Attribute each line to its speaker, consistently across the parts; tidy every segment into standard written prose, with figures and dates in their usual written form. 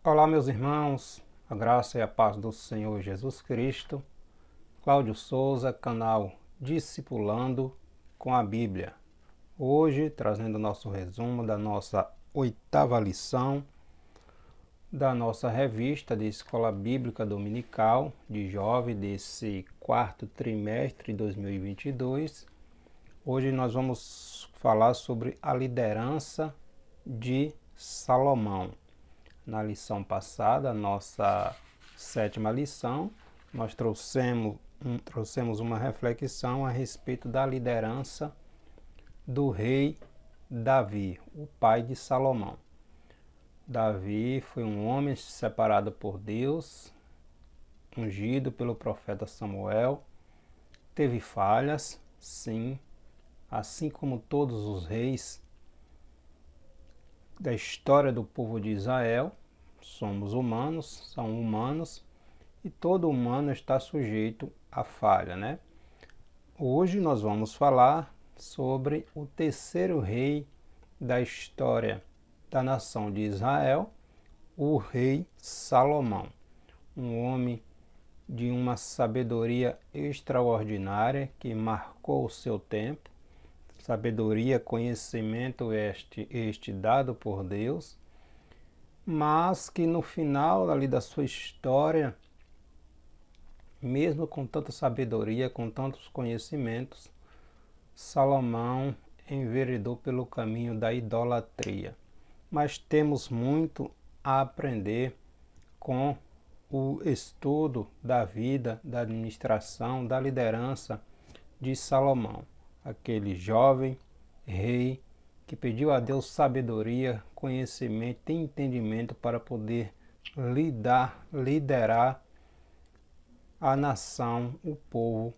Speaker 1: Olá, meus irmãos, a graça e a paz do Senhor Jesus Cristo. Cláudio Souza, canal Discipulando com a Bíblia. Hoje, trazendo nosso resumo da nossa 8ª lição da nossa revista de Escola Bíblica Dominical de Jovem desse 4º trimestre de 2022. Hoje nós vamos falar sobre a liderança de Salomão. Na lição passada, nossa 7ª lição, nós trouxemos uma reflexão a respeito da liderança do rei Davi, o pai de Salomão. Davi foi um homem separado por Deus, ungido pelo profeta Samuel. Teve falhas, sim, assim como todos os reis da história do povo de Israel. Somos humanos, são humanos, e todo humano está sujeito à falha, né? Hoje nós vamos falar sobre o terceiro rei da história da nação de Israel, o rei Salomão, um homem de uma sabedoria extraordinária que marcou o seu tempo. Sabedoria, conhecimento este dado por Deus, mas que no final ali da sua história, mesmo com tanta sabedoria, com tantos conhecimentos, Salomão enveredou pelo caminho da idolatria. Mas temos muito a aprender com o estudo da vida, da administração, da liderança de Salomão, aquele jovem rei que pediu a Deus sabedoria, conhecimento e entendimento para poder liderar a nação, o povo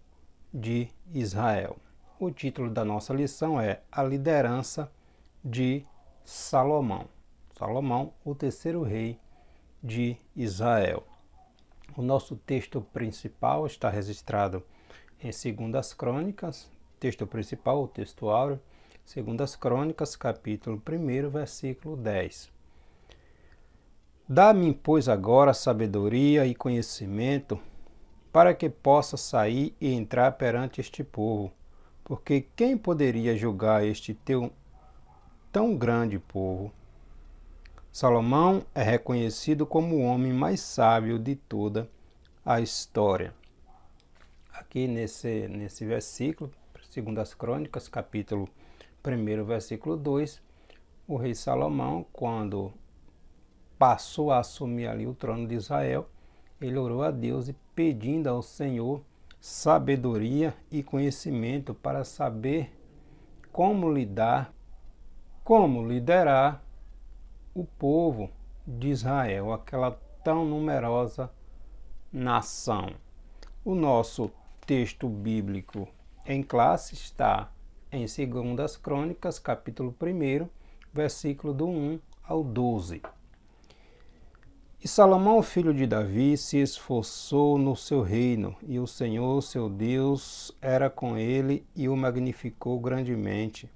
Speaker 1: de Israel. O título da nossa lição é A Liderança de Salomão. Salomão, o terceiro rei de Israel. O nosso texto principal está registrado em 2 Crônicas, texto principal, o texto áureo, 2 Crônicas, capítulo 1, versículo 10. Dá-me, pois, agora sabedoria e conhecimento, para que possa sair e entrar perante este povo, porque quem poderia julgar este teu tão grande povo? Salomão é reconhecido como o homem mais sábio de toda a história. Aqui nesse versículo, 2 Crônicas, capítulo 1, versículo 2, o rei Salomão, quando passou a assumir ali o trono de Israel, ele orou a Deus e pedindo ao Senhor sabedoria e conhecimento para saber como liderar o povo de Israel, aquela tão numerosa nação. O nosso texto bíblico em classe está em 2 Crônicas, capítulo 1, versículo do 1 ao 12. E Salomão, filho de Davi, se esforçou no seu reino, e o Senhor, seu Deus, era com ele e o magnificou grandemente.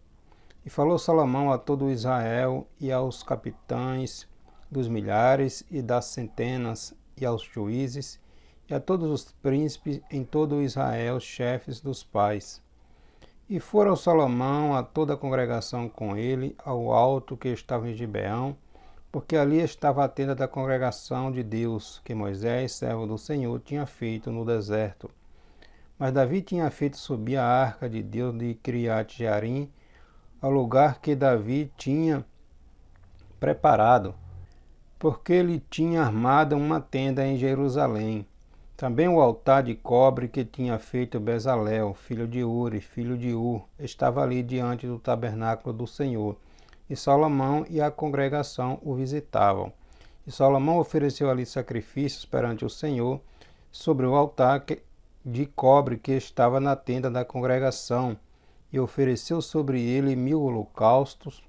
Speaker 1: E falou Salomão a todo Israel e aos capitães dos milhares e das centenas, e aos juízes, e a todos os príncipes em todo Israel, chefes dos pais. E foram Salomão a toda a congregação com ele ao alto que estava em Gibeão, porque ali estava a tenda da congregação de Deus, que Moisés, servo do Senhor, tinha feito no deserto. Mas Davi tinha feito subir a arca de Deus de Criate-Jearim, ao lugar que Davi tinha preparado, porque ele tinha armado uma tenda em Jerusalém. Também o altar de cobre que tinha feito Bezalel, filho de Uri, filho de Ur, estava ali diante do tabernáculo do Senhor. E Salomão e a congregação o visitavam. E Salomão ofereceu ali sacrifícios perante o Senhor sobre o altar de cobre que estava na tenda da congregação, e ofereceu sobre ele 1000 holocaustos.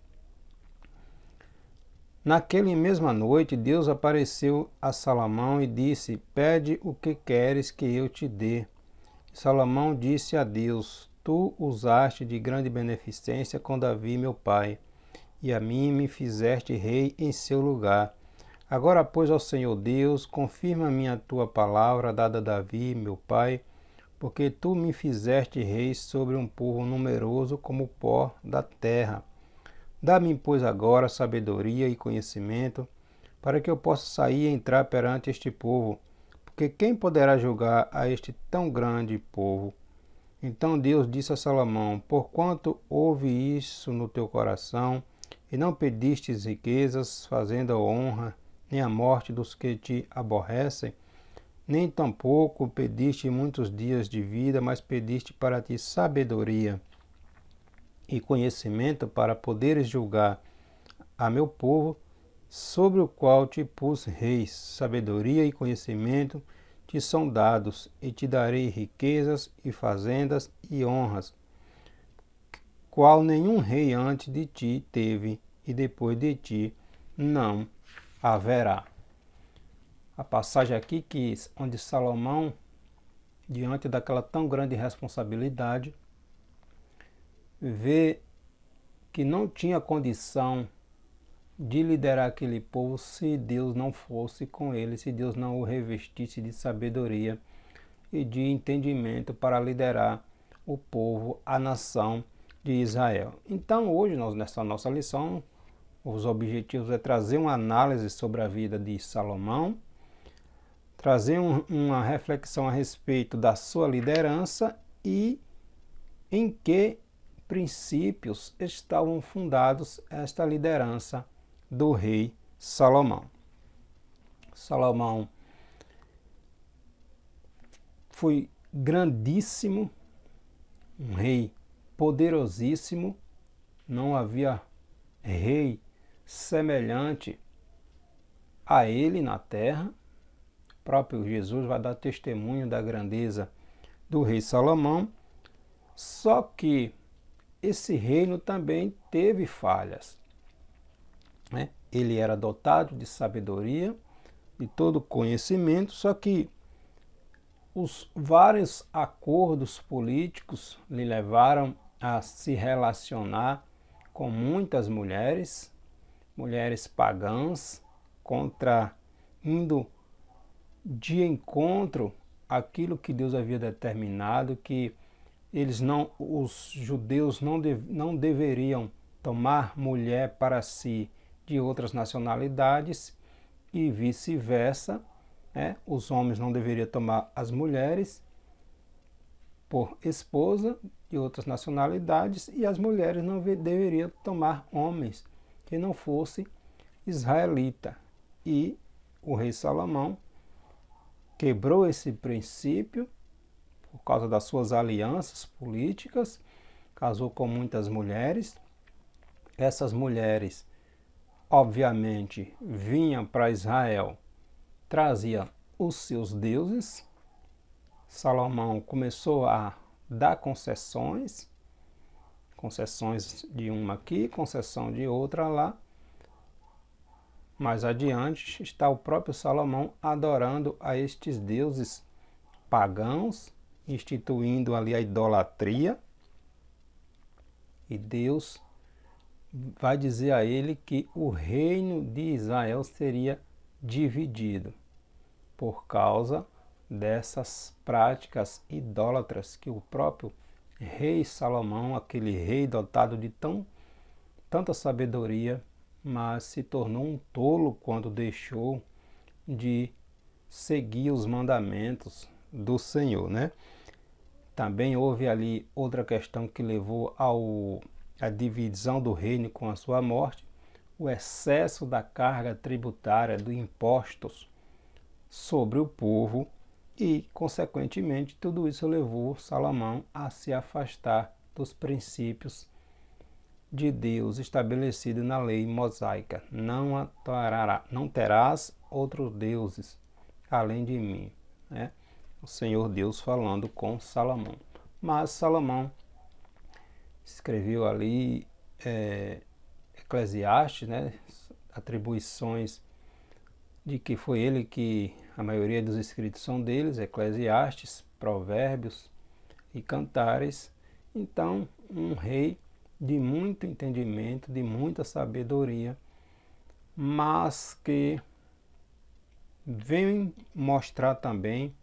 Speaker 1: Naquela mesma noite, Deus apareceu a Salomão e disse: Pede o que queres que eu te dê. E Salomão disse a Deus: Tu usaste de grande beneficência com Davi, meu pai, e a mim me fizeste rei em seu lugar. Agora, pois, ó Senhor Deus, confirma-me a tua palavra dada a Davi, meu pai, porque tu me fizeste rei sobre um povo numeroso como o pó da terra. Dá-me, pois, agora sabedoria e conhecimento, para que eu possa sair e entrar perante este povo, porque quem poderá julgar a este tão grande povo? Então Deus disse a Salomão: porquanto houve isso no teu coração, e não pedistes riquezas, fazendo a honra, nem a morte dos que te aborrecem, nem tampouco pediste muitos dias de vida, mas pediste para ti sabedoria e conhecimento para poderes julgar a meu povo, sobre o qual te pus reis. Sabedoria e conhecimento te são dados, e te darei riquezas e fazendas e honras, qual nenhum rei antes de ti teve, e depois de ti não haverá. A passagem aqui onde Salomão, diante daquela tão grande responsabilidade, vê que não tinha condição de liderar aquele povo se Deus não fosse com ele, se Deus não o revestisse de sabedoria e de entendimento para liderar o povo, a nação de Israel. Então, hoje, nessa nossa lição, os objetivos é trazer uma análise sobre a vida de Salomão, trazer uma reflexão a respeito da sua liderança e em que princípios estavam fundados esta liderança do rei Salomão. Salomão foi grandíssimo, um rei poderosíssimo, não havia rei semelhante a ele na terra. O próprio Jesus vai dar testemunho da grandeza do rei Salomão, só que esse reino também teve falhas. Ele era dotado de sabedoria, de todo conhecimento, só que os vários acordos políticos lhe levaram a se relacionar com muitas mulheres, mulheres pagãs, indo de encontro àquilo que Deus havia determinado, que os judeus não deveriam tomar mulher para si de outras nacionalidades e vice-versa, os homens não deveriam tomar as mulheres por esposa de outras nacionalidades e as mulheres não deveriam tomar homens que não fosse israelita. E o rei Salomão quebrou esse princípio por causa das suas alianças políticas, casou com muitas mulheres. Essas mulheres, obviamente, vinham para Israel, traziam os seus deuses. Salomão começou a dar concessões de uma aqui, concessão de outra lá. Mais adiante está o próprio Salomão adorando a estes deuses pagãos, instituindo ali a idolatria. E Deus vai dizer a ele que o reino de Israel seria dividido por causa dessas práticas idólatras que o próprio rei Salomão, aquele rei dotado de tanta sabedoria, mas se tornou um tolo quando deixou de seguir os mandamentos do Senhor, Também houve ali outra questão que levou à divisão do reino com a sua morte, o excesso da carga tributária dos impostos sobre o povo e, consequentemente, tudo isso levou Salomão a se afastar dos princípios de Deus estabelecido na lei mosaica. Não terás outros deuses além de mim. O Senhor Deus falando com Salomão. Mas Salomão escreveu ali Eclesiastes, atribuições de que foi ele que a maioria dos escritos são deles, Eclesiastes, Provérbios e Cantares. Então, um rei de muito entendimento, de muita sabedoria, mas que vem mostrar também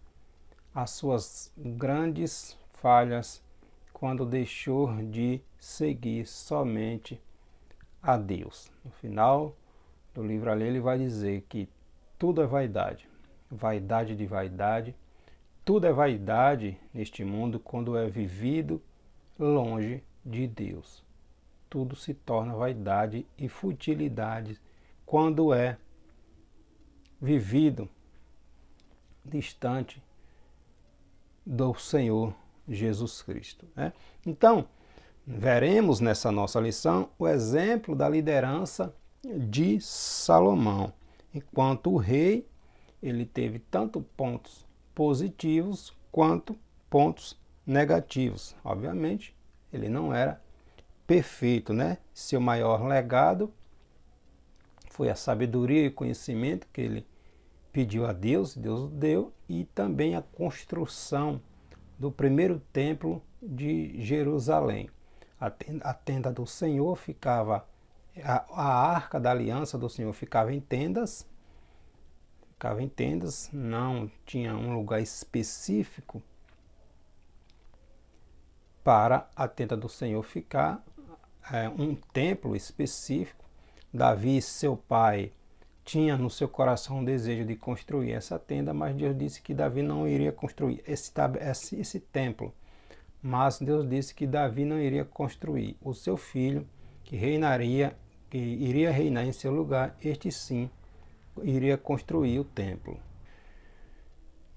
Speaker 1: as suas grandes falhas quando deixou de seguir somente a Deus. No final do livro ali ele vai dizer que tudo é vaidade, vaidade de vaidade, tudo é vaidade neste mundo quando é vivido longe de Deus. Tudo se torna vaidade e futilidade quando é vivido distante do Senhor Jesus Cristo, né? Então, veremos nessa nossa lição o exemplo da liderança de Salomão. Enquanto o rei, ele teve tanto pontos positivos quanto pontos negativos. Obviamente, ele não era perfeito, né? Seu maior legado foi a sabedoria e conhecimento que ele pediu a Deus, Deus o deu, e também a construção do primeiro templo de Jerusalém. A tenda do Senhor ficava, a arca da aliança do Senhor ficava em tendas, não tinha um lugar específico para a tenda do Senhor ficar, um templo específico. Davi, seu pai, tinha no seu coração o desejo de construir essa tenda, mas Deus disse que Davi não iria construir esse templo. Mas Deus disse que Davi não iria construir. O seu filho, que iria reinar em seu lugar, este sim iria construir o templo.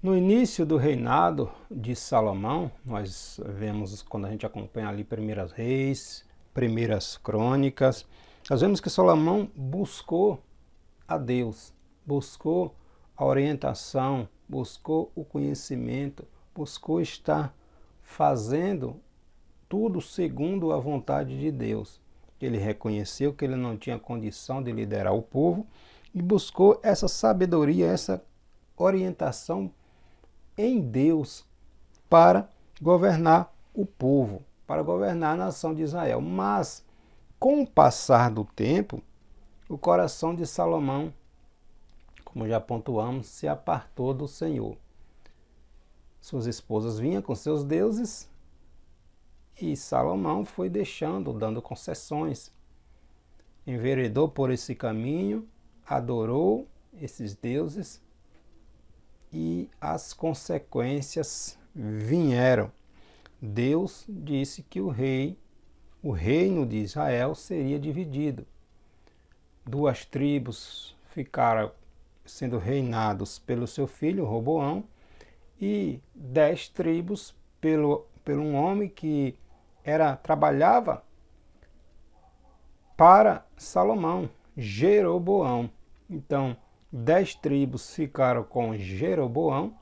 Speaker 1: No início do reinado de Salomão, nós vemos, quando a gente acompanha ali Primeiras Reis, Primeiras Crônicas, nós vemos que Salomão buscou a Deus, buscou a orientação, buscou o conhecimento, buscou estar fazendo tudo segundo a vontade de Deus. Ele reconheceu que ele não tinha condição de liderar o povo e buscou essa sabedoria, essa orientação em Deus para governar o povo, para governar a nação de Israel. Mas, com o passar do tempo, o coração de Salomão, como já pontuamos, se apartou do Senhor. Suas esposas vinham com seus deuses e Salomão foi deixando, dando concessões. Enveredou por esse caminho, adorou esses deuses e as consequências vieram. Deus disse que o reino de Israel seria dividido. 2 tribos ficaram sendo reinados pelo seu filho Roboão e 10 tribos pelo um homem que trabalhava para Salomão, Jeroboão. Então, 10 tribos ficaram com Jeroboão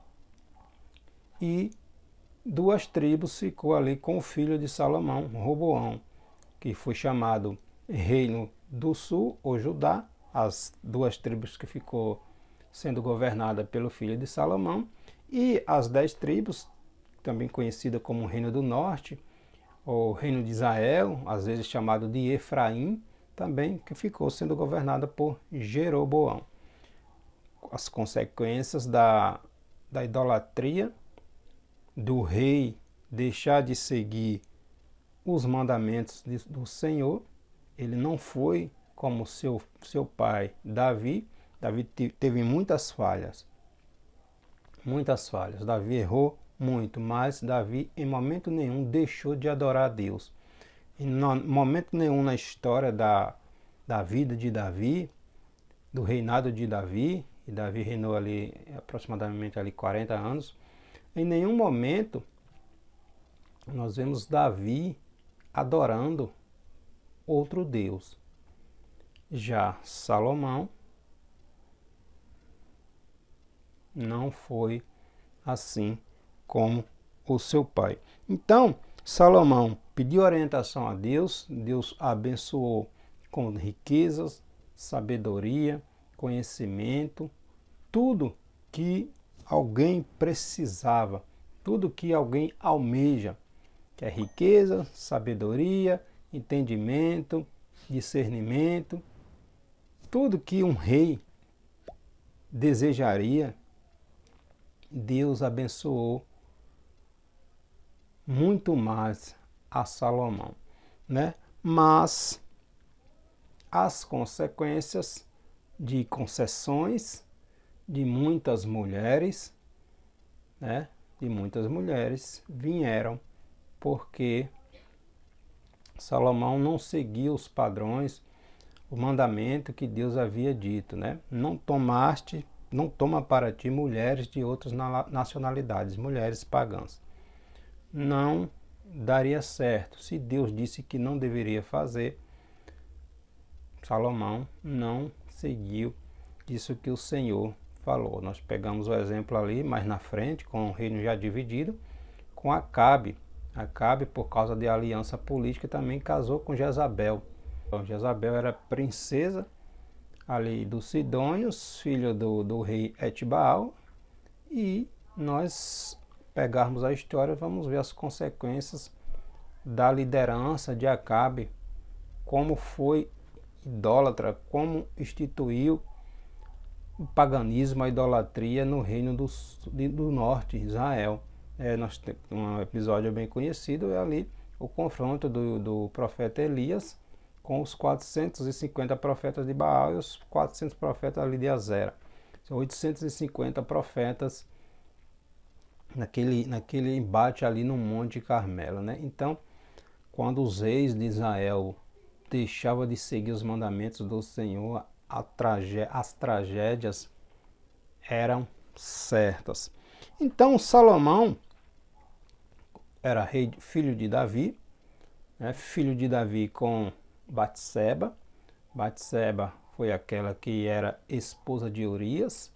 Speaker 1: e 2 tribos ficou ali com o filho de Salomão, Roboão, que foi chamado Reino do Sul, ou Judá, as 2 tribos que ficou sendo governada pelo filho de Salomão, e as 10 tribos, também conhecida como Reino do Norte, ou Reino de Israel, às vezes chamado de Efraim, também que ficou sendo governada por Jeroboão. As consequências da idolatria, do rei deixar de seguir os mandamentos do Senhor, ele não foi como seu pai Davi. Davi teve muitas falhas. Davi errou muito, mas Davi em momento nenhum deixou de adorar a Deus. Em momento nenhum na história da vida de Davi, do reinado de Davi, e Davi reinou ali aproximadamente 40 anos, em nenhum momento nós vemos Davi adorando outro Deus. Já Salomão não foi assim como o seu pai. Então, Salomão pediu orientação a Deus, Deus abençoou com riquezas, sabedoria, conhecimento, tudo que alguém precisava, tudo que alguém almeja, que é riqueza, sabedoria, entendimento, discernimento, tudo que um rei desejaria, Deus abençoou muito mais a Salomão, né? Mas as consequências de concessões de muitas mulheres, né? De muitas mulheres vieram porque Salomão não seguiu os padrões, o mandamento que Deus havia dito, né? Não toma para ti mulheres de outras nacionalidades, mulheres pagãs. Não daria certo. Se Deus disse que não deveria fazer, Salomão não seguiu isso que o Senhor falou. Nós pegamos o exemplo ali mais na frente, com o reino já dividido, com Acabe. Acabe, por causa de aliança política, também casou com Jezabel. Então, Jezabel era princesa ali dos Sidônios, filho do rei Etbaal, e nós pegarmos a história, vamos ver as consequências da liderança de Acabe, como foi idólatra, como instituiu o paganismo, a idolatria no reino do norte, Israel. Nós temos um episódio bem conhecido, é ali o confronto do profeta Elias com os 450 profetas de Baal e os 400 profetas ali de Azera. São 850 profetas naquele embate ali no Monte Carmelo, né? Então, quando os reis de Israel deixavam de seguir os mandamentos do Senhor, as tragédias eram certas. Então, Salomão era rei, filho de Davi, né? Filho de Davi com Batseba. Batseba foi aquela que era esposa de Urias.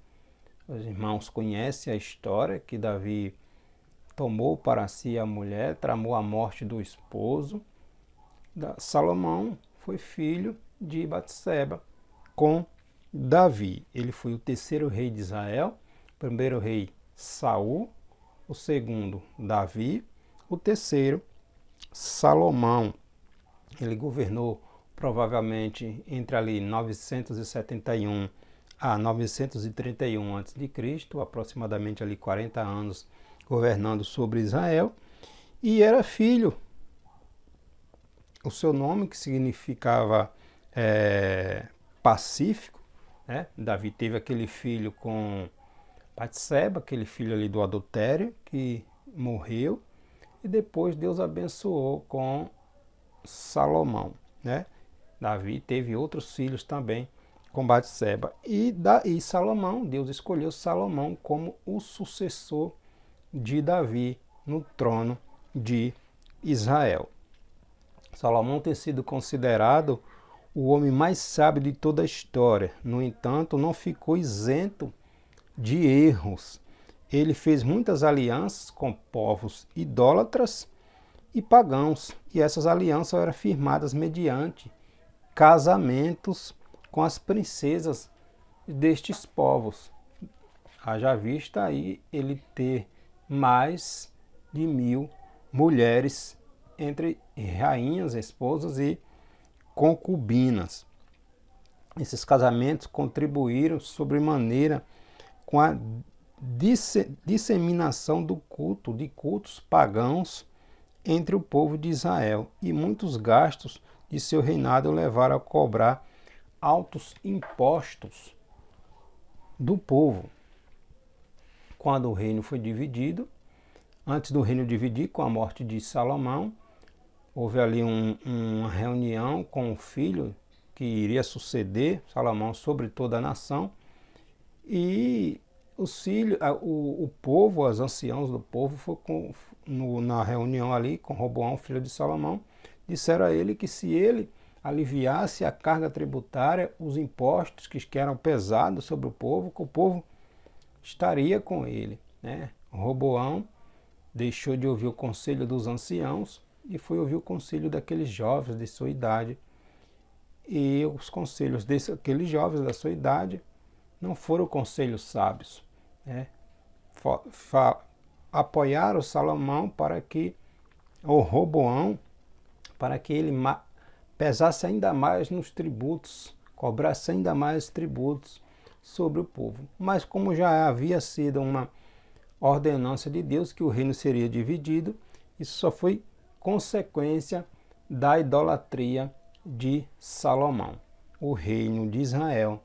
Speaker 1: Os irmãos conhecem a história que Davi tomou para si a mulher, tramou a morte do esposo. Salomão foi filho de Batseba com Davi. Ele foi o terceiro rei de Israel, o primeiro rei Saul, o segundo Davi, o terceiro Salomão. Ele governou provavelmente entre ali 971 a 931 a.C., aproximadamente ali 40 anos governando sobre Israel, e era filho. O seu nome, que significava pacífico, né? Davi teve aquele filho com Batseba, aquele filho ali do adultério, que morreu, e depois Deus abençoou com Salomão, né? Davi teve outros filhos também com Batseba. E Salomão, Deus escolheu Salomão como o sucessor de Davi no trono de Israel. Salomão tem sido considerado o homem mais sábio de toda a história. No entanto, não ficou isento de erros. Ele fez muitas alianças com povos idólatras e pagãos, e essas alianças eram firmadas mediante casamentos com as princesas destes povos. Haja vista aí ele ter mais de 1000 mulheres entre rainhas, esposas e concubinas. Esses casamentos contribuíram sobremaneira com a disseminação do de cultos pagãos entre o povo de Israel, e muitos gastos de seu reinado levaram a cobrar altos impostos do povo. Quando o reino foi dividido, antes do reino dividir, com a morte de Salomão, houve ali uma reunião com o filho que iria suceder Salomão sobre toda a nação, e os filhos, o povo, os anciãos do povo, na reunião ali com Roboão, filho de Salomão, disseram a ele que se ele aliviasse a carga tributária, os impostos que eram pesados sobre o povo, que o povo estaria com ele, né? Roboão deixou de ouvir o conselho dos anciãos e foi ouvir o conselho daqueles jovens de sua idade. E os conselhos daqueles jovens da sua idade não foram conselhos sábios, né? Apoiaram Salomão para que o Roboão, para que ele pesasse ainda mais nos tributos, cobrasse ainda mais tributos sobre o povo. Mas como já havia sido uma ordenança de Deus que o reino seria dividido, isso só foi consequência da idolatria de Salomão. O reino de Israel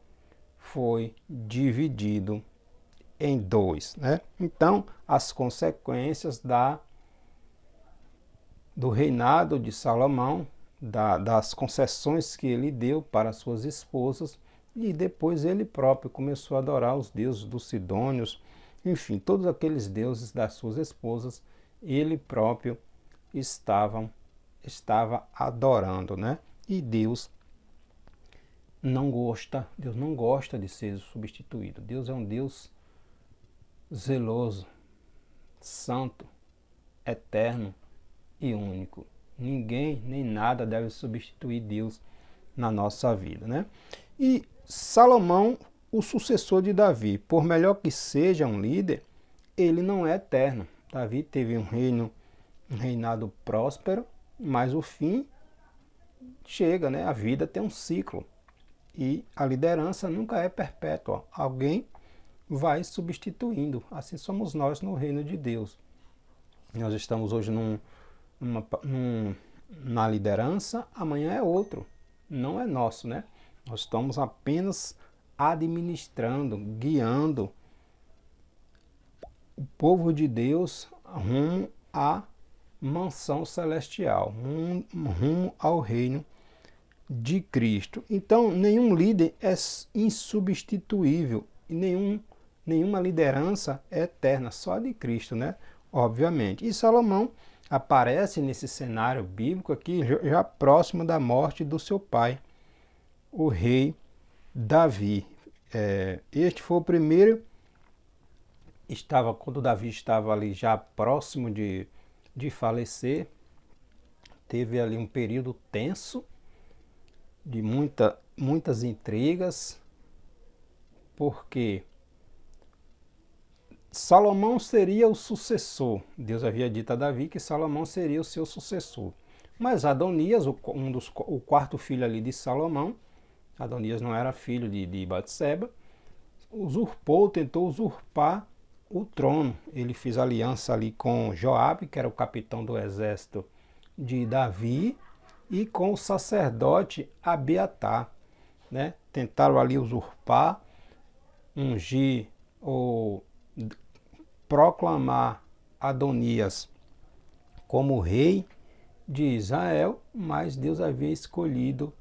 Speaker 1: foi dividido em dois, né? Então, as consequências do reinado de Salomão, das concessões que ele deu para suas esposas, e depois ele próprio começou a adorar os deuses dos sidônios, enfim, todos aqueles deuses das suas esposas, ele próprio estava adorando, né? E Deus não gosta de ser substituído. Deus é um Deus zeloso, santo, eterno e único. Ninguém nem nada deve substituir Deus na nossa vida, né? E Salomão, o sucessor de Davi, por melhor que seja um líder, ele não é eterno. Davi teve um reinado próspero, mas o fim chega, né? A vida tem um ciclo e a liderança nunca é perpétua. Alguém vai substituindo. Assim somos nós no reino de Deus. Nós estamos hoje na liderança, amanhã é outro. Não é nosso, né? Nós estamos apenas administrando, guiando o povo de Deus rumo à mansão celestial, rumo ao reino de Cristo. Então, nenhum líder é insubstituível e nenhuma liderança é eterna, só a de Cristo, né? Obviamente. E Salomão aparece nesse cenário bíblico aqui já próximo da morte do seu pai, o rei Davi. Este foi o primeiro, quando Davi estava ali já próximo de falecer, teve ali um período tenso, de muitas intrigas, porque Salomão seria o sucessor. Deus havia dito a Davi que Salomão seria o seu sucessor. Mas Adonias, o quarto filho ali de Salomão, Adonias não era filho de Batseba, tentou usurpar o trono. Ele fez aliança ali com Joabe, que era o capitão do exército de Davi, e com o sacerdote Abiatar, né? Tentaram ali usurpar, ungir ou proclamar Adonias como rei de Israel, mas Deus havia escolhido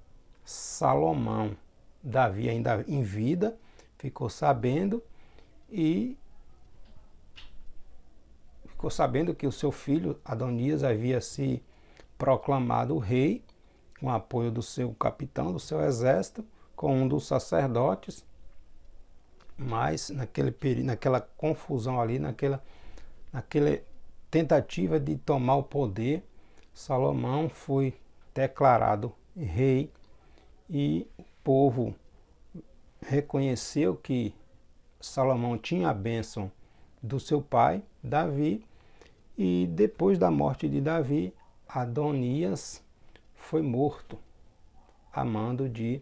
Speaker 1: Salomão. Davi, ainda em vida, ficou sabendo que o seu filho Adonias havia se proclamado rei, com apoio do seu capitão, do seu exército, com um dos sacerdotes. Mas naquela confusão ali, naquela tentativa de tomar o poder, Salomão foi declarado rei e o povo reconheceu que Salomão tinha a bênção do seu pai, Davi, e depois da morte de Davi, Adonias foi morto a mando de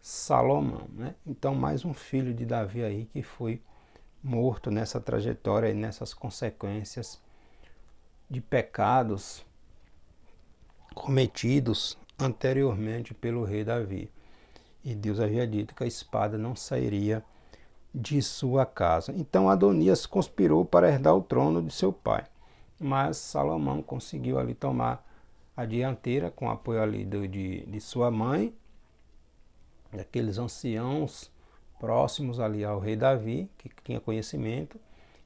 Speaker 1: Salomão, né? Então, mais um filho de Davi aí que foi morto nessa trajetória e nessas consequências de pecados cometidos anteriormente pelo rei Davi. E Deus havia dito que a espada não sairia de sua casa. Então Adonias conspirou para herdar o trono de seu pai. Mas Salomão conseguiu ali tomar a dianteira com o apoio ali de sua mãe, daqueles anciãos próximos ali ao rei Davi, que tinha conhecimento,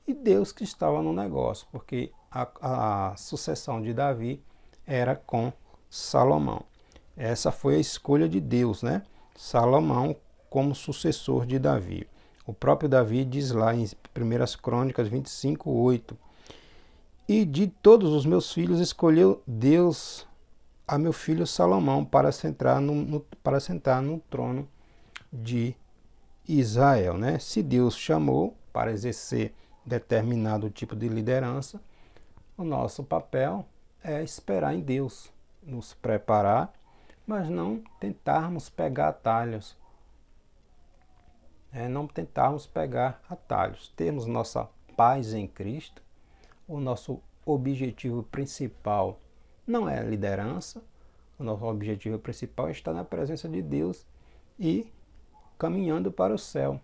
Speaker 1: e Deus que estava no negócio, porque a sucessão de Davi era com Salomão. Essa foi a escolha de Deus, né? Salomão como sucessor de Davi. O próprio Davi diz lá em 1 Crônicas 25:8: e de todos os meus filhos escolheu Deus a meu filho Salomão para sentar no trono de Israel, né? Se Deus chamou para exercer determinado tipo de liderança, o nosso papel é esperar em Deus, nos preparar, mas não tentarmos pegar atalhos. não tentarmos pegar atalhos, termos nossa paz em Cristo. O nosso objetivo principal não é a liderança, o nosso objetivo principal é estar na presença de Deus e caminhando para o céu.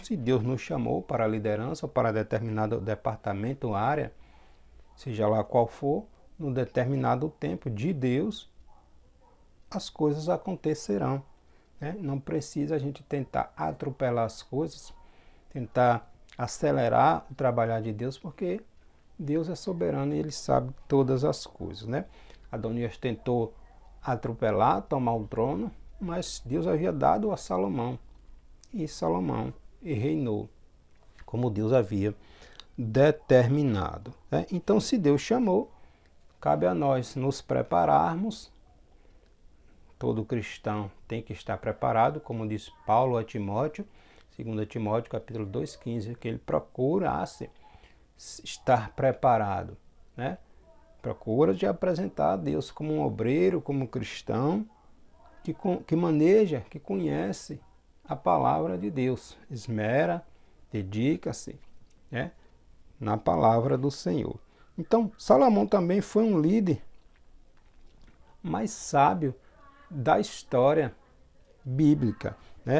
Speaker 1: Se Deus nos chamou para a liderança ou para determinado departamento ou área, seja lá qual for, no determinado tempo de Deus, as coisas acontecerão. Não precisa a gente tentar atropelar as coisas, tentar acelerar o trabalhar de Deus, porque Deus é soberano e Ele sabe todas as coisas. Adonias tentou atropelar, tomar o trono, mas Deus havia dado a Salomão. E Salomão reinou como Deus havia determinado. Então, se Deus chamou, cabe a nós nos prepararmos. Todo cristão tem que estar preparado, como diz Paulo a Timóteo, 2 Timóteo capítulo 2,15, que ele procurasse estar preparado. Procura de apresentar a Deus como um obreiro, como um cristão, que maneja, que conhece a palavra de Deus. Esmera, dedica-se na palavra do Senhor. Então, Salomão também foi um líder mais sábio da história bíblica.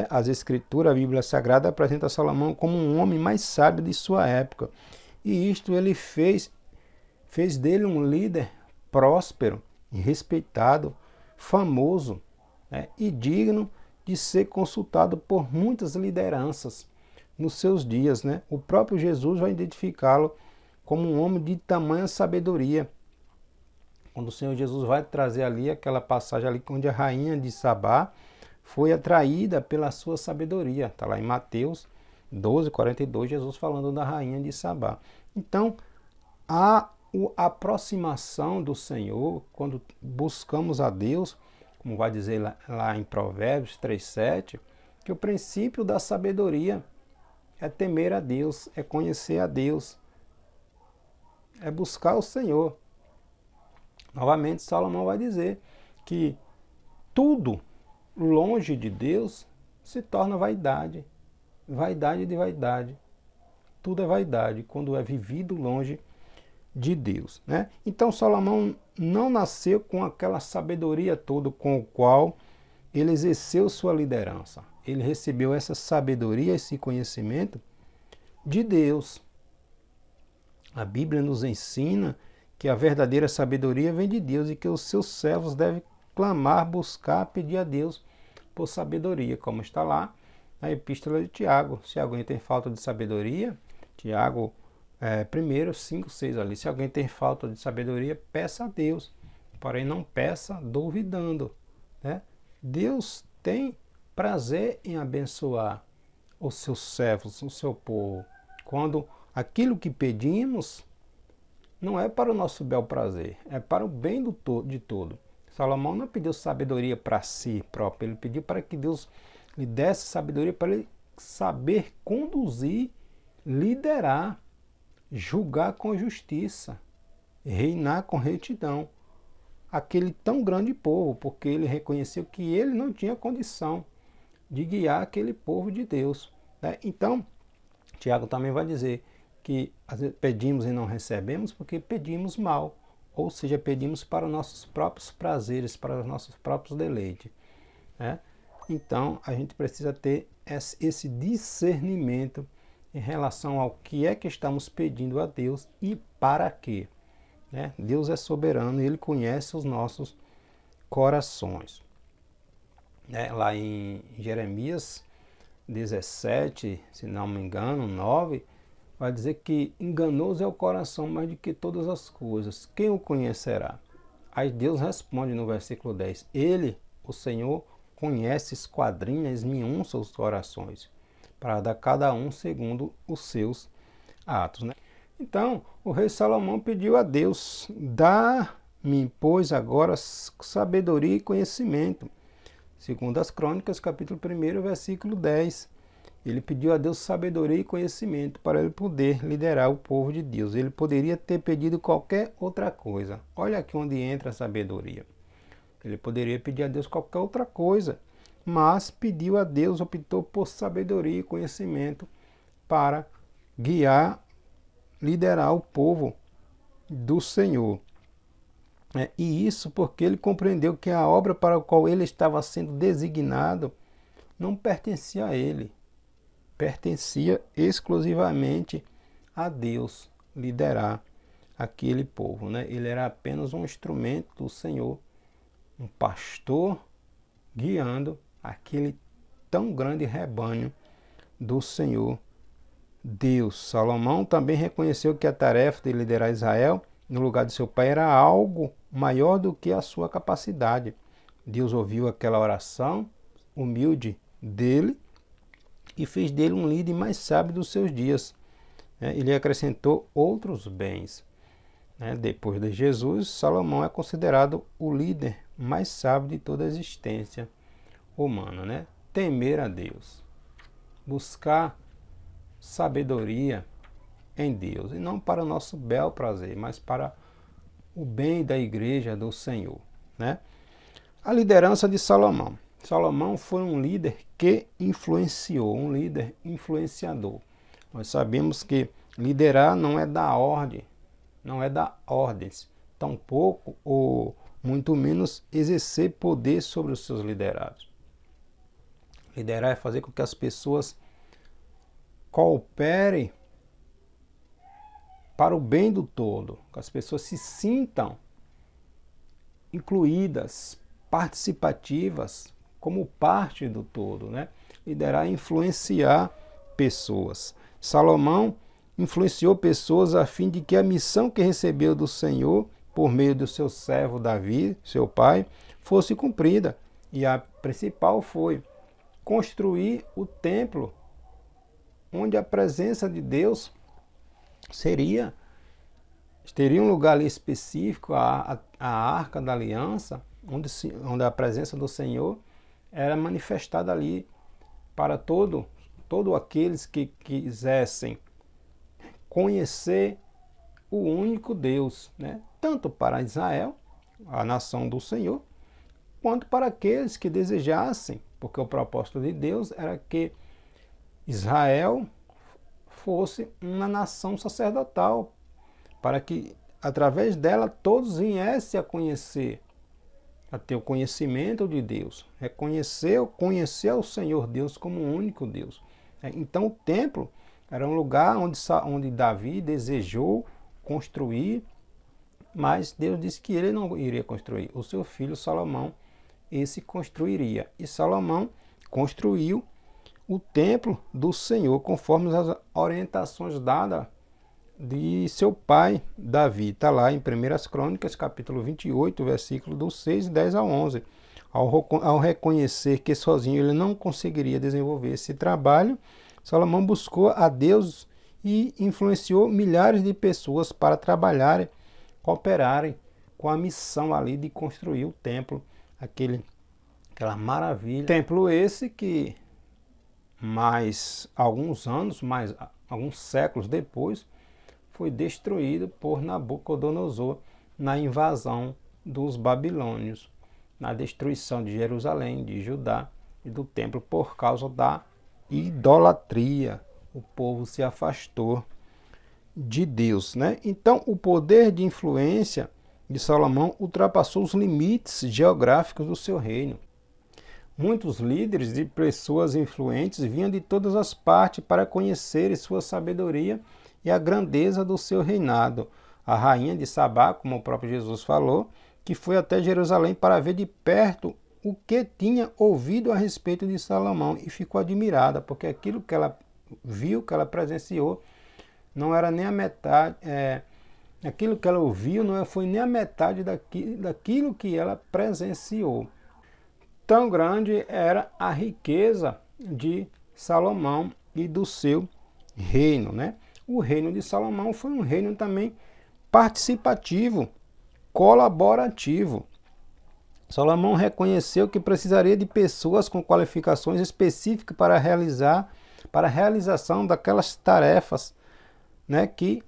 Speaker 1: As Escrituras, a Bíblia Sagrada, apresenta Salomão como um homem mais sábio de sua época. E isto ele fez dele um líder próspero, respeitado, famoso e digno de ser consultado por muitas lideranças nos seus dias. O próprio Jesus vai identificá-lo como um homem de tamanha sabedoria. Quando o Senhor Jesus vai trazer ali aquela passagem ali onde a rainha de Sabá foi atraída pela sua sabedoria. Está lá em Mateus 12:42, Jesus falando da rainha de Sabá. Então, a aproximação do Senhor, quando buscamos a Deus, como vai dizer lá em Provérbios 3:7, que o princípio da sabedoria é temer a Deus, é conhecer a Deus, é buscar o Senhor. Novamente, Salomão vai dizer que tudo longe de Deus se torna vaidade. Vaidade de vaidade. Tudo é vaidade quando é vivido longe de Deus. Então, Salomão não nasceu com aquela sabedoria toda com o qual ele exerceu sua liderança. Ele recebeu essa sabedoria, esse conhecimento de Deus. A Bíblia nos ensina que a verdadeira sabedoria vem de Deus e que os seus servos devem clamar, buscar, pedir a Deus por sabedoria, como está lá na Epístola de Tiago. Se alguém tem falta de sabedoria, Tiago 1, 5, 6 ali. Se alguém tem falta de sabedoria, peça a Deus, porém não peça duvidando. Deus tem prazer em abençoar os seus servos, o seu povo. Quando aquilo que pedimos não é para o nosso bel prazer, é para o bem de todo. Salomão não pediu sabedoria para si próprio, ele pediu para que Deus lhe desse sabedoria para ele saber conduzir, liderar, julgar com justiça, reinar com retidão aquele tão grande povo, porque ele reconheceu que ele não tinha condição de guiar aquele povo de Deus. Então, Tiago também vai dizer que às vezes pedimos e não recebemos porque pedimos mal, ou seja, pedimos para os nossos próprios prazeres, para os nossos próprios deleites. Então, a gente precisa ter esse discernimento em relação ao que é que estamos pedindo a Deus e para quê. Deus é soberano e Ele conhece os nossos corações. Lá em Jeremias 17, se não me engano, 9, vai dizer que enganoso é o coração mais do que todas as coisas. Quem o conhecerá? Aí Deus responde no versículo 10. Ele, o Senhor, conhece, esquadrinha, esmiuça os corações, para dar cada um segundo os seus atos. Então, o rei Salomão pediu a Deus, dá-me, pois, agora sabedoria e conhecimento. Segundo as Crônicas, capítulo 1, versículo 10. Ele pediu a Deus sabedoria e conhecimento para ele poder liderar o povo de Deus. Ele poderia ter pedido qualquer outra coisa. Olha aqui onde entra a sabedoria. Ele poderia pedir a Deus qualquer outra coisa. mas pediu a Deus, optou por sabedoria e conhecimento para guiar, liderar o povo do Senhor. E isso porque ele compreendeu que a obra para a qual ele estava sendo designado não pertencia a ele, pertencia exclusivamente a Deus liderar aquele povo, né? Ele era apenas um instrumento do Senhor, um pastor guiando aquele tão grande rebanho do Senhor Deus. Salomão também reconheceu que a tarefa de liderar Israel no lugar de seu pai era algo maior do que a sua capacidade. Deus ouviu aquela oração humilde dele e fez dele um líder mais sábio dos seus dias. Ele acrescentou outros bens. Depois de Jesus, Salomão é considerado o líder mais sábio de toda a existência humana. Temer a Deus, buscar sabedoria em Deus, e não para o nosso bel prazer, mas para o bem da igreja do Senhor. A liderança de Salomão. Salomão foi um líder que influenciou, um líder influenciador. Nós sabemos que liderar não é dar ordem, não é dar ordens, tampouco ou muito menos exercer poder sobre os seus liderados. Liderar é fazer com que as pessoas cooperem para o bem do todo, que as pessoas se sintam incluídas, participativas, como parte do todo. Liderar é influenciar pessoas. Salomão influenciou pessoas a fim de que a missão que recebeu do Senhor, por meio do seu servo Davi, seu pai, fosse cumprida. E a principal foi construir o templo, onde a presença de Deus teria um lugar ali específico, a Arca da Aliança, onde a presença do Senhor era manifestada ali para todos aqueles que quisessem conhecer o único Deus, tanto para Israel, a nação do Senhor, quanto para aqueles que desejassem, porque o propósito de Deus era que Israel fosse uma nação sacerdotal, para que através dela todos viessem a conhecer, a ter o conhecimento de Deus, conhecer o Senhor Deus como o único Deus. Então o templo era um lugar onde Davi desejou construir, mas Deus disse que ele não iria construir. O seu filho Salomão, esse construiria. E Salomão construiu o templo do Senhor, conforme as orientações dadas de seu pai Davi. Está lá em 1 Crônicas, capítulo 28, versículo do 6, 10 a 11. Ao reconhecer que sozinho ele não conseguiria desenvolver esse trabalho, Salomão buscou a Deus e influenciou milhares de pessoas para trabalharem, cooperarem com a missão ali de construir o templo, aquela maravilha. Templo esse que mais alguns séculos depois, foi destruído por Nabucodonosor na invasão dos babilônios, na destruição de Jerusalém, de Judá e do templo por causa da idolatria. O povo se afastou de Deus. Então, o poder de influência de Salomão ultrapassou os limites geográficos do seu reino. Muitos líderes e pessoas influentes vinham de todas as partes para conhecerem sua sabedoria e a grandeza do seu reinado. A rainha de Sabá, como o próprio Jesus falou, que foi até Jerusalém para ver de perto o que tinha ouvido a respeito de Salomão e ficou admirada, porque aquilo que ela viu, que ela presenciou, não era nem a metade, aquilo que ela ouviu não foi nem a metade daquilo que ela presenciou. Tão grande era a riqueza de Salomão e do seu reino. O reino de Salomão foi um reino também participativo, colaborativo. Salomão reconheceu que precisaria de pessoas com qualificações específicas para a realização daquelas tarefas, que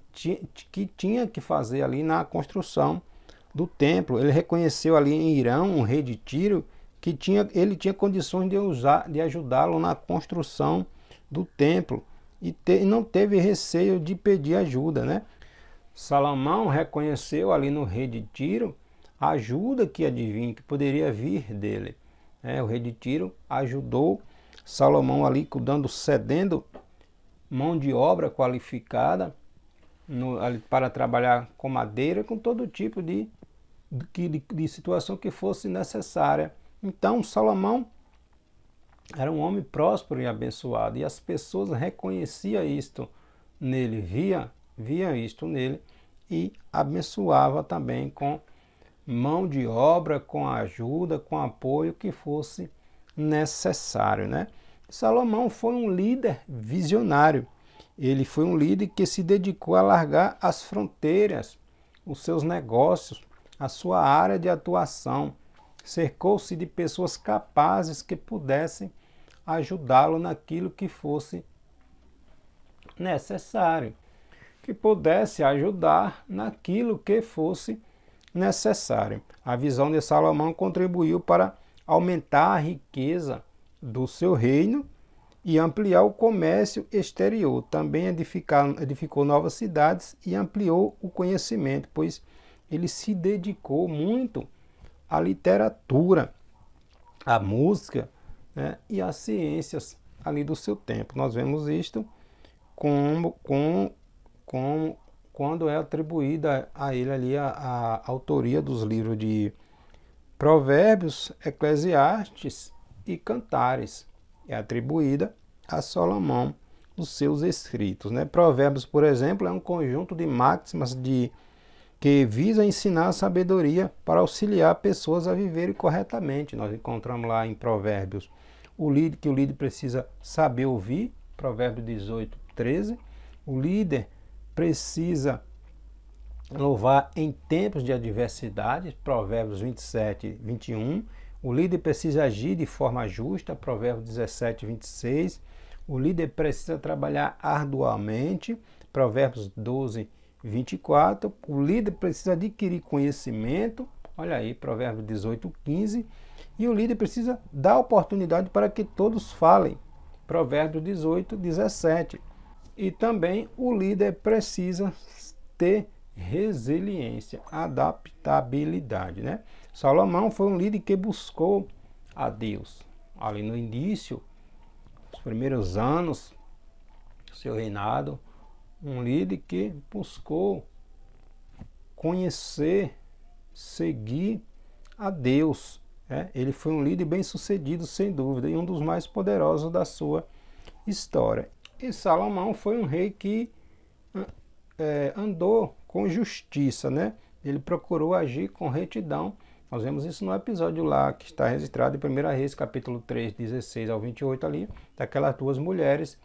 Speaker 1: tinha que fazer ali na construção do templo. Ele reconheceu ali em Irão, um rei de Tiro, que ele tinha condições de ajudá-lo na construção do templo e não teve receio de pedir ajuda, né? Salomão reconheceu ali no rei de Tiro a ajuda que adivinha, que poderia vir dele. O rei de Tiro ajudou Salomão ali, cedendo mão de obra qualificada para trabalhar com madeira, com todo tipo de situação que fosse necessária. Então Salomão era um homem próspero e abençoado, e as pessoas reconheciam isto nele, via isto nele, e abençoava também com mão de obra, com ajuda, com apoio que fosse necessário, né? Salomão foi um líder visionário. Ele foi um líder que se dedicou a alargar as fronteiras, os seus negócios, a sua área de atuação. Cercou-se de pessoas capazes que pudessem ajudá-lo naquilo que fosse necessário, que pudesse ajudar naquilo que fosse necessário. A visão de Salomão contribuiu para aumentar a riqueza do seu reino e ampliar o comércio exterior. Também edificou novas cidades e ampliou o conhecimento, pois ele se dedicou muito à literatura, à música, né, e às ciências ali do seu tempo. Nós vemos isto quando é atribuída a ele ali a autoria dos livros de Provérbios, Eclesiastes e Cantares. É atribuída a Salomão os seus escritos, né? Provérbios, por exemplo, é um conjunto de máximas que visa ensinar a sabedoria para auxiliar pessoas a viverem corretamente. Nós encontramos lá em Provérbios que o líder precisa saber ouvir, Provérbios 18, 13. O líder precisa louvar em tempos de adversidade, Provérbios 27, 21. O líder precisa agir de forma justa, Provérbios 17, 26. O líder precisa trabalhar arduamente, Provérbios 12, 24. O líder precisa adquirir conhecimento, olha aí, Provérbios 18, 15. E o líder precisa dar oportunidade para que todos falem, Provérbios 18, 17. E também o líder precisa ter resiliência, adaptabilidade, né? Salomão foi um líder que buscou a Deus. Ali no início, os primeiros anos do seu reinado, um líder que buscou conhecer, seguir a Deus. Ele foi um líder bem-sucedido, sem dúvida, e um dos mais poderosos da sua história. E Salomão foi um rei que andou com justiça, né? Ele procurou agir com retidão. Nós vemos isso no episódio lá, que está registrado em 1 Reis, capítulo 3, 16 ao 28 ali, daquelas duas mulheres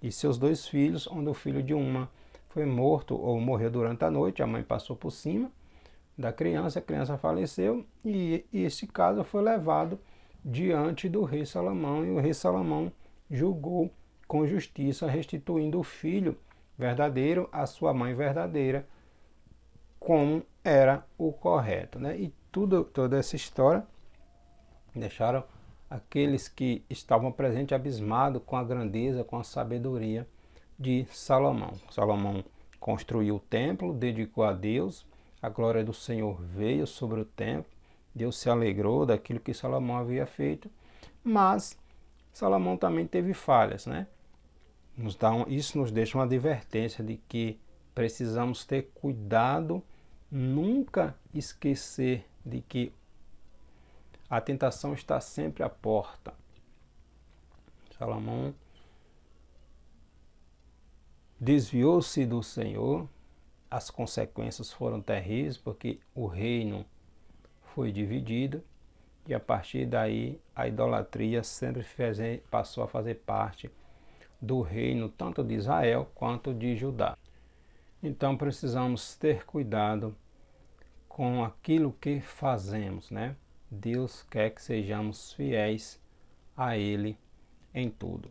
Speaker 1: e seus dois filhos, onde o filho de uma foi morto ou morreu durante a noite, a mãe passou por cima da criança, a criança faleceu e esse caso foi levado diante do rei Salomão e o rei Salomão julgou com justiça, restituindo o filho verdadeiro à sua mãe verdadeira, como era o correto, né? E toda essa história deixaram aqueles que estavam presentes abismados com a grandeza, com a sabedoria de Salomão. Salomão construiu o templo, dedicou a Deus, a glória do Senhor veio sobre o templo, Deus se alegrou daquilo que Salomão havia feito, mas Salomão também teve falhas, né? Isso nos deixa uma advertência de que precisamos ter cuidado, nunca esquecer de que a tentação está sempre à porta. Salomão desviou-se do Senhor, as consequências foram terríveis, porque o reino foi dividido e a partir daí a idolatria sempre passou a fazer parte do reino tanto de Israel quanto de Judá. Então precisamos ter cuidado com aquilo que fazemos, né? Deus quer que sejamos fiéis a Ele em tudo.